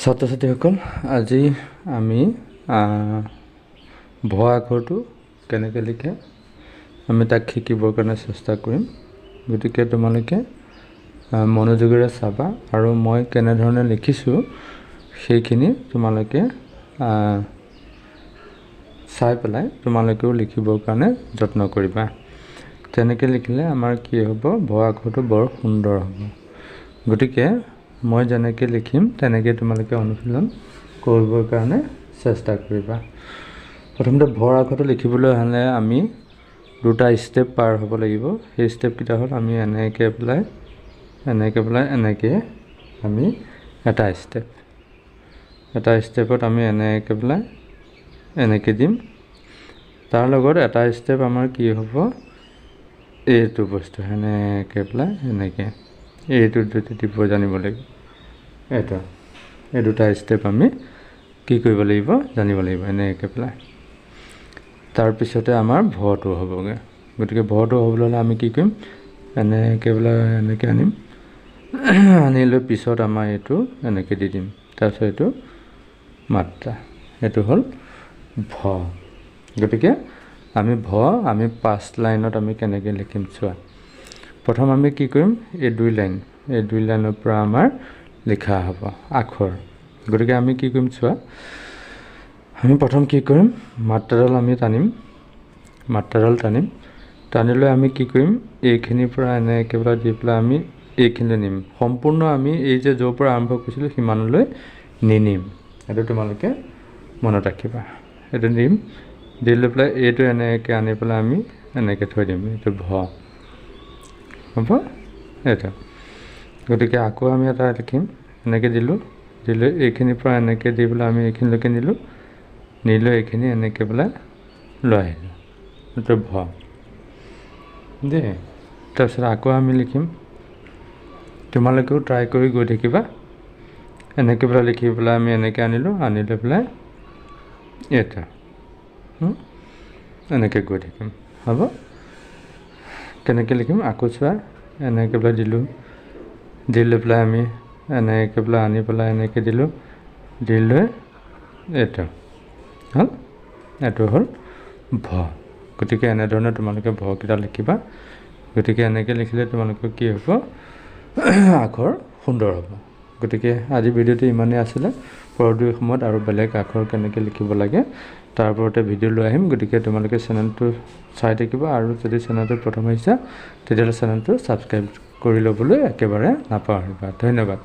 ছাত্ৰ ছাত্ৰীসকল, আজি আমি ভ আখৰটো কেনেকৈ লিখে আমি তাক শিকিবৰ কাৰণে চেষ্টা কৰিম। গতিকে তোমালোকে মনোযোগেৰে চাবা আৰু মই কেনেধৰণে লিখিছোঁ সেইখিনি তোমালোকে চাই পেলাই তোমালোকেও লিখিবৰ কাৰণে যত্ন কৰিবা। তেনেকৈ লিখিলে আমাৰ কি হ'ব, ভ আখৰটো বৰ সুন্দৰ হ'ব। গতিকে মই যেনেকৈ লিখিম তেনেকৈ তোমালোকে অনুশীলন কৰিবৰ কাৰণে চেষ্টা কৰিবা। প্ৰথমতে ভ আখৰটো লিখিবলৈ হ'লে আমি দুটা ষ্টেপ পাৰ হ'ব লাগিব। সেই ষ্টেপকেইটা হ'ল আমি এনেকৈ পেলাই এনেকৈ আমি এটা ষ্টেপত আমি এনেকৈ পেলাই এনেকৈ দিম। তাৰ লগত এটা ষ্টেপ আমাৰ কি হ'ব, এইটো বস্তু এনেকৈ পেলাই এনেকৈ এইটো দিব জানিব লাগিব। এই দুটা ষ্টেপ আমি কি কৰিব লাগিব, জানিব লাগিব এনেকৈ পেলাই। তাৰপিছতে আমাৰ ভটো হ'বগৈ। গতিকে ভটো হ'বলৈ হ'লে আমি কি কৰিম, এনেকৈ পেলাই এনেকৈ আনিম, আনি লৈ পিছত আমাৰ এইটো এনেকৈ দি দিম। তাৰপিছত এইটো মাত্ৰা, এইটো হ'ল ভ। গতিকে আমি 5 লাইনত আমি কেনেকৈ লিখিম চোৱা। প্ৰথম আমি কি কৰিম, এই দুই লাইনৰ পৰা আমাৰ লিখা হ'ব আখৰ। গতিকে আমি কি কৰিম চোৱা, আমি প্ৰথম কি কৰিম, মাত্ৰাডাল আমি টানিম, টানি লৈ আমি কি কৰিম, এইখিনিৰ পৰা এনেকৈ পেলাই দি পেলাই আমি এইখিনিলৈ নিম। সম্পূৰ্ণ আমি এই যে য'ৰ পৰা আৰম্ভ কৰিছিলোঁ সিমানলৈ নিনিম। এইটো তোমালোকে মনত ৰাখিবা। এইটো নিম, দি লৈ পেলাই এইটো এনেকৈ আনি পেলাই আমি এনেকৈ থৈ দিম। এইটো ভ হ'ব এইটো। গতিকে আকৌ আমি এটা লিখিম, এনেকৈ দিলোঁ, দি লৈ এইখিনিৰ পৰা এনেকৈ দি পেলাই আমি এইখিনিলৈকে নিলোঁ, নি লৈ এইখিনি এনেকৈ পেলাই লৈ আহিলোঁ। এইটো ভ দেই। তাৰপিছত আকৌ আমি লিখিম, তোমালোকেও ট্ৰাই কৰি গৈ থাকিবা। এনেকৈ পেলাই লিখি পেলাই আমি এনেকৈ আনিলোঁ, আনি লৈ পেলাই এইটো এনেকৈ গৈ থাকিম। হ'ব, কেনেকৈ লিখিম আকৌ চোৱা, এনেকৈ পেলাই দিলোঁ, দি লৈ পেলাই আমি এনেকৈ পেলাই আনি পেলাই এনেকৈ দিলোঁ, দি লৈ এইটো হ'ল, এইটো হ'ল ভ। গতিকে এনেধৰণে তোমালোকে ভকেইটা লিখিবা। গতিকে এনেকৈ লিখিলে তোমালোকৰ কি হ'ব, আখৰ সুন্দৰ হ'ব। গতিকে আজি ভিডিঅ'টো ইমানেই আছিলে। পৰৱৰ্তী সময়ত আৰু বেলেগ আখৰ কেনেকৈ লিখিব লাগে তাৰ ওপৰতে ভিডিঅ' লৈ আহিম। গতিকে তোমালোকে চেনেলটো চাই থাকিবা, আৰু যদি চেনেলটো প্ৰথম আহিছা তেতিয়াহ'লে চেনেলটো ছাবস্ক্ৰাইব কৰি ল'বলৈ একেবাৰে নাপাহৰিবা। ধন্যবাদ।